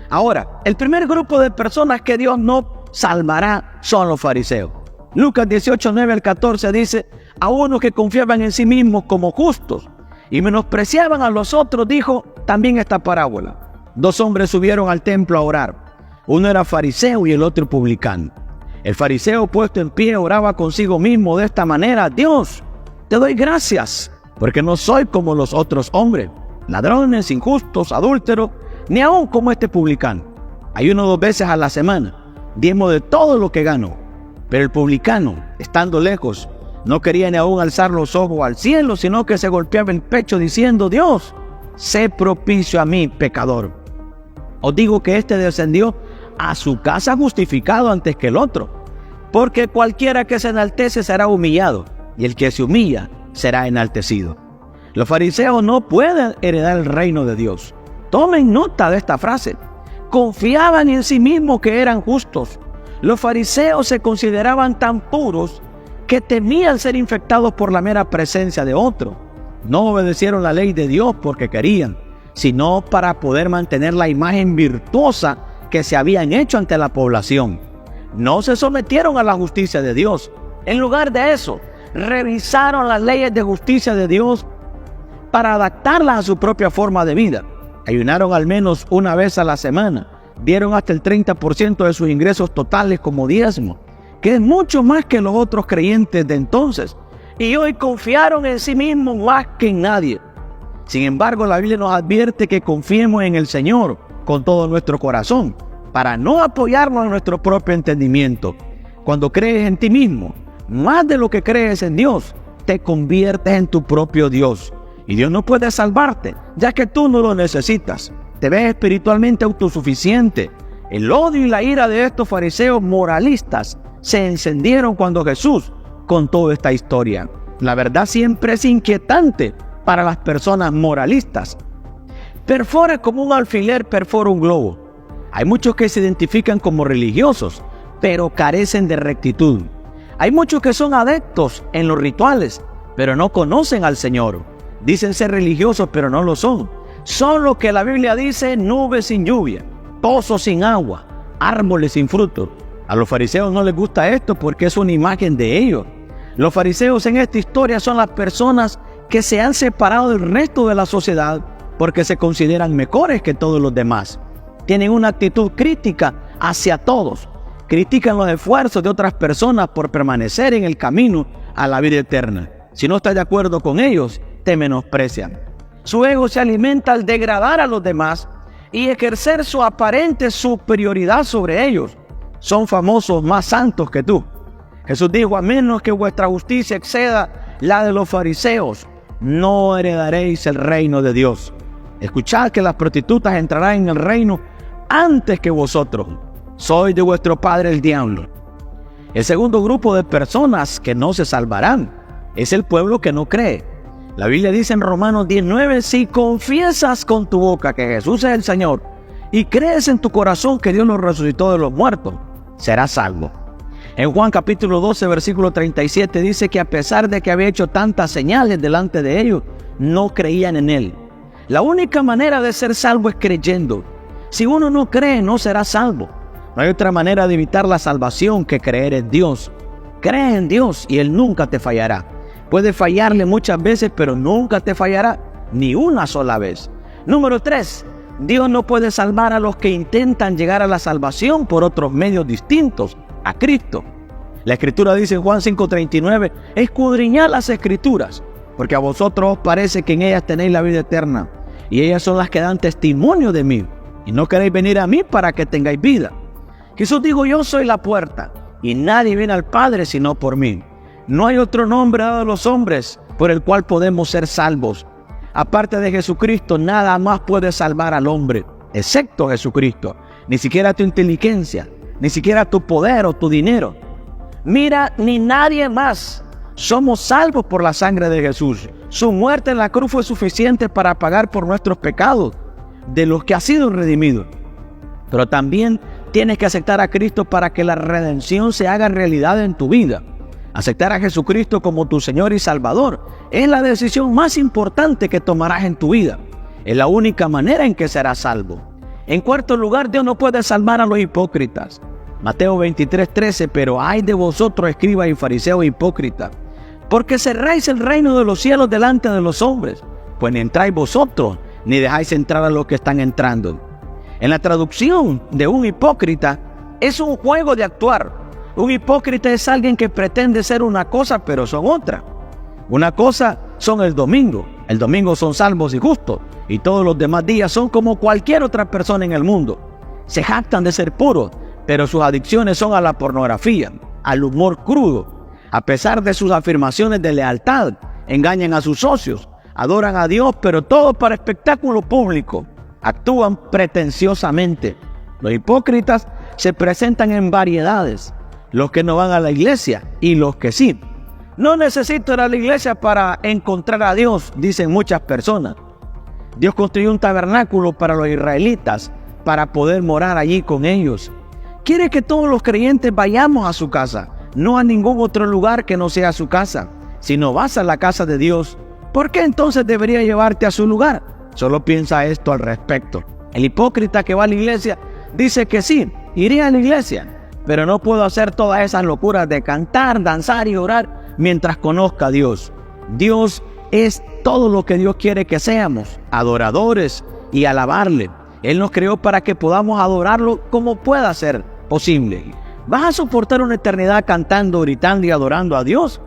Ahora, el primer grupo de personas que Dios no salvará son los fariseos. Lucas 18, 9 al 14 dice: a unos que confiaban en sí mismos como justos y menospreciaban a los otros, dijo también esta parábola. 2 hombres subieron al templo a orar. Uno era fariseo y el otro publicano. El fariseo, puesto en pie, oraba consigo mismo de esta manera: Dios, te doy gracias, porque no soy como los otros hombres, ladrones, injustos, adúlteros, ni aun como este publicano. Ayuno 2 veces a la semana, diezmo de todo lo que gano. Pero el publicano, estando lejos, no quería ni aún alzar los ojos al cielo, sino que se golpeaba el pecho diciendo: Dios, sé propicio a mí, pecador. Os digo que este descendió a su casa justificado antes que el otro, porque cualquiera que se enaltece será humillado, y el que se humilla será enaltecido. Los fariseos no pueden heredar el reino de Dios. Tomen nota de esta frase. Confiaban en sí mismos que eran justos. Los fariseos se consideraban tan puros que temían ser infectados por la mera presencia de otro. No obedecieron la ley de Dios porque querían, sino para poder mantener la imagen virtuosa que se habían hecho ante la población. No se sometieron a la justicia de Dios. En lugar de eso, revisaron las leyes de justicia de Dios para adaptarlas a su propia forma de vida. Ayunaron al menos una vez a la semana. Dieron hasta el 30% de sus ingresos totales como diezmo, que es mucho más que los otros creyentes de entonces. Y hoy confiaron en sí mismos más que en nadie. Sin embargo, la Biblia nos advierte que confiemos en el Señor con todo nuestro corazón, para no apoyarnos en nuestro propio entendimiento. Cuando crees en ti mismo, más de lo que crees en Dios, te conviertes en tu propio Dios. Y Dios no puede salvarte, ya que tú no lo necesitas. Te ves espiritualmente autosuficiente. El odio y la ira de estos fariseos moralistas se encendieron cuando Jesús contó esta historia. La verdad siempre es inquietante para las personas moralistas. Perfora como un alfiler perfora un globo. Hay muchos que se identifican como religiosos, pero carecen de rectitud. Hay muchos que son adeptos en los rituales, pero no conocen al Señor. Dicen ser religiosos, pero no lo son. Son lo que la Biblia dice: nubes sin lluvia, pozos sin agua, árboles sin fruto. A los fariseos no les gusta esto porque es una imagen de ellos. Los fariseos en esta historia son las personas que se han separado del resto de la sociedad porque se consideran mejores que todos los demás. Tienen una actitud crítica hacia todos. Critican los esfuerzos de otras personas por permanecer en el camino a la vida eterna. Si no estás de acuerdo con ellos, te menosprecian. Su ego se alimenta al degradar a los demás y ejercer su aparente superioridad sobre ellos. Son famosos más santos que tú. Jesús dijo: a menos que vuestra justicia exceda la de los fariseos, no heredaréis el reino de Dios. Escuchad que las prostitutas entrarán en el reino antes que vosotros. Sois de vuestro padre el diablo. El segundo grupo de personas que no se salvarán es el pueblo que no cree. La Biblia dice en Romanos 19: si confiesas con tu boca que Jesús es el Señor y crees en tu corazón que Dios lo resucitó de los muertos, serás salvo. En Juan capítulo 12, versículo 37 dice que a pesar de que había hecho tantas señales delante de ellos, no creían en Él. La única manera de ser salvo es creyendo. Si uno no cree, no será salvo. No hay otra manera de evitar la salvación que creer en Dios. Cree en Dios y Él nunca te fallará. Puede fallarle muchas veces, pero nunca te fallará, ni una sola vez. Número 3. Dios no puede salvar a los que intentan llegar a la salvación por otros medios distintos a Cristo. La Escritura dice en Juan 5:39: escudriñad las Escrituras, porque a vosotros os parece que en ellas tenéis la vida eterna, y ellas son las que dan testimonio de mí, y no queréis venir a mí para que tengáis vida. Jesús dijo: yo soy la puerta, y nadie viene al Padre sino por mí. No hay otro nombre dado a los hombres por el cual podemos ser salvos. Aparte de Jesucristo, nada más puede salvar al hombre, excepto Jesucristo. Ni siquiera tu inteligencia, ni siquiera tu poder o tu dinero. Mira, ni nadie más. Somos salvos por la sangre de Jesús. Su muerte en la cruz fue suficiente para pagar por nuestros pecados, de los que ha sido redimido. Pero también tienes que aceptar a Cristo para que la redención se haga realidad en tu vida. Aceptar a Jesucristo como tu Señor y Salvador es la decisión más importante que tomarás en tu vida. Es la única manera en que serás salvo. En cuarto lugar, Dios no puede salvar a los hipócritas. Mateo 23:13, pero ay de vosotros, escribas y fariseos hipócritas, porque cerráis el reino de los cielos delante de los hombres, pues ni entráis vosotros, ni dejáis entrar a los que están entrando. En la traducción de un hipócrita, es un juego de actuar. Un hipócrita es alguien que pretende ser una cosa, pero son otra. Una cosa son el domingo son salvos y justos, y todos los demás días son como cualquier otra persona en el mundo. Se jactan de ser puros, pero sus adicciones son a la pornografía, al humor crudo. A pesar de sus afirmaciones de lealtad, engañan a sus socios, adoran a Dios, pero todo para espectáculo público. Actúan pretenciosamente. Los hipócritas se presentan en variedades, los que no van a la iglesia y los que sí. No necesito ir a la iglesia para encontrar a Dios, dicen muchas personas. Dios construyó un tabernáculo para los israelitas, para poder morar allí con ellos. Quiere que todos los creyentes vayamos a su casa, no a ningún otro lugar que no sea su casa. Si no vas a la casa de Dios, ¿por qué entonces debería llevarte a su lugar? Solo piensa esto al respecto. El hipócrita que va a la iglesia dice que sí, iré a la iglesia, pero no puedo hacer todas esas locuras de cantar, danzar y orar mientras conozca a Dios. Dios es todo lo que Dios quiere que seamos, adoradores y alabarle. Él nos creó para que podamos adorarlo como pueda ser posible. ¿Vas a soportar una eternidad cantando, gritando y adorando a Dios?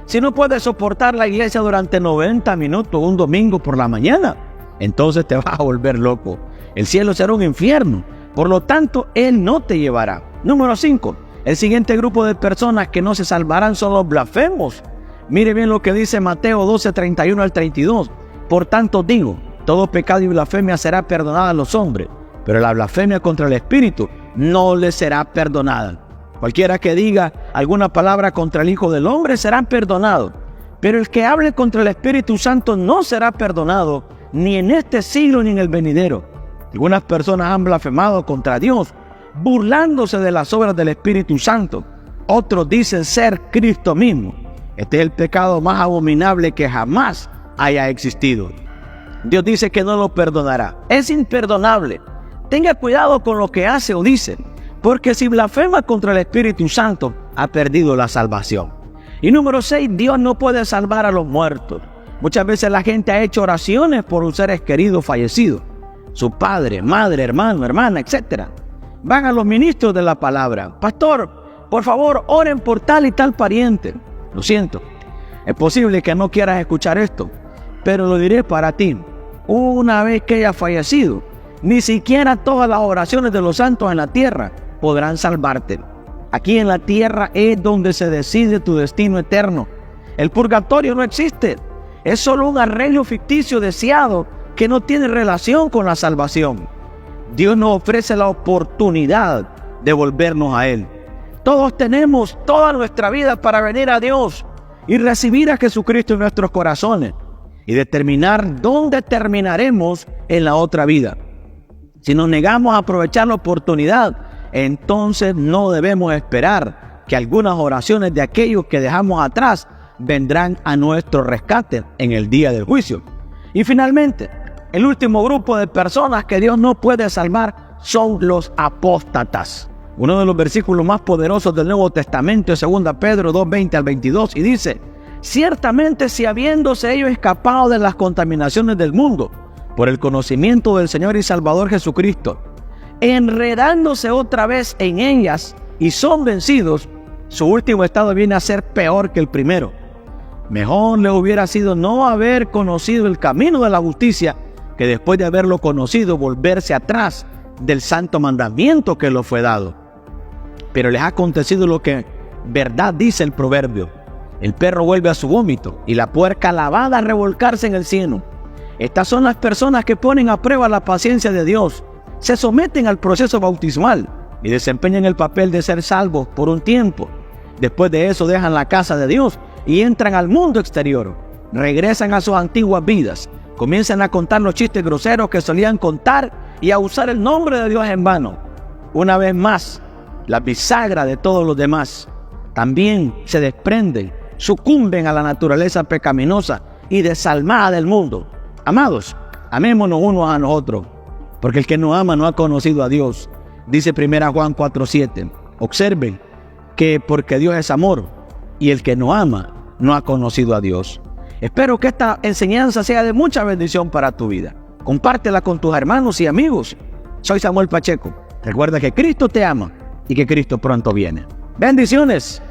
Si no puedes soportar la iglesia durante 90 minutos un domingo por la mañana, entonces te vas a volver loco. El cielo será un infierno. Por lo tanto, Él no te llevará. Número 5. El siguiente grupo de personas que no se salvarán son los blasfemos. Mire bien lo que dice Mateo 12:31 al 32. Por tanto digo, todo pecado y blasfemia será perdonada a los hombres, pero la blasfemia contra el Espíritu no les será perdonada. Cualquiera que diga alguna palabra contra el Hijo del Hombre será perdonado, pero el que hable contra el Espíritu Santo no será perdonado, ni en este siglo ni en el venidero. Algunas personas han blasfemado contra Dios, burlándose de las obras del Espíritu Santo. Otros dicen ser Cristo mismo. Este es el pecado más abominable que jamás haya existido. Dios dice que no lo perdonará. Es imperdonable. Tenga cuidado con lo que hace o dice, porque si blasfema contra el Espíritu Santo, ha perdido la salvación. Y número 6, Dios no puede salvar a los muertos. Muchas veces la gente ha hecho oraciones por un ser querido fallecido, su padre, madre, hermano, hermana, etc. Van a los ministros de la palabra: pastor, por favor, oren por tal y tal pariente. Lo siento, es posible que no quieras escuchar esto, pero lo diré para ti. Una vez que haya fallecido, ni siquiera todas las oraciones de los santos en la tierra podrán salvarte. Aquí en la tierra es donde se decide tu destino eterno. El purgatorio no existe. Es solo un arreglo ficticio deseado que no tiene relación con la salvación. Dios nos ofrece la oportunidad de volvernos a Él. Todos tenemos toda nuestra vida para venir a Dios y recibir a Jesucristo en nuestros corazones y determinar dónde terminaremos en la otra vida. Si nos negamos a aprovechar la oportunidad, entonces no debemos esperar que algunas oraciones de aquellos que dejamos atrás vendrán a nuestro rescate en el día del juicio. Y finalmente, el último grupo de personas que Dios no puede salvar son los apóstatas. Uno de los versículos más poderosos del Nuevo Testamento es 2 Pedro 2:20 al 22 y dice: ciertamente si habiéndose ellos escapado de las contaminaciones del mundo por el conocimiento del Señor y Salvador Jesucristo, enredándose otra vez en ellas y son vencidos, su último estado viene a ser peor que el primero. Mejor les hubiera sido no haber conocido el camino de la justicia que después de haberlo conocido volverse atrás del santo mandamiento que les fue dado. Pero les ha acontecido lo que verdad dice el proverbio: el perro vuelve a su vómito y la puerca lavada a revolcarse en el cieno. Estas son las personas que ponen a prueba la paciencia de Dios, se someten al proceso bautismal y desempeñan el papel de ser salvos por un tiempo. Después de eso dejan la casa de Dios y entran al mundo exterior. Regresan a sus antiguas vidas, comienzan a contar los chistes groseros que solían contar y a usar el nombre de Dios en vano. Una vez más, la bisagra de todos los demás. También se desprenden, sucumben a la naturaleza pecaminosa y desalmada del mundo. Amados, amémonos unos a nosotros. porque el que no ama no ha conocido a Dios. Dice 1 Juan 4:7. Observen que porque Dios es amor y el que no ama no ha conocido a Dios. Espero que esta enseñanza sea de mucha bendición para tu vida. Compártela con tus hermanos y amigos. Soy Samuel Pacheco. Recuerda que Cristo te ama y que Cristo pronto viene. Bendiciones.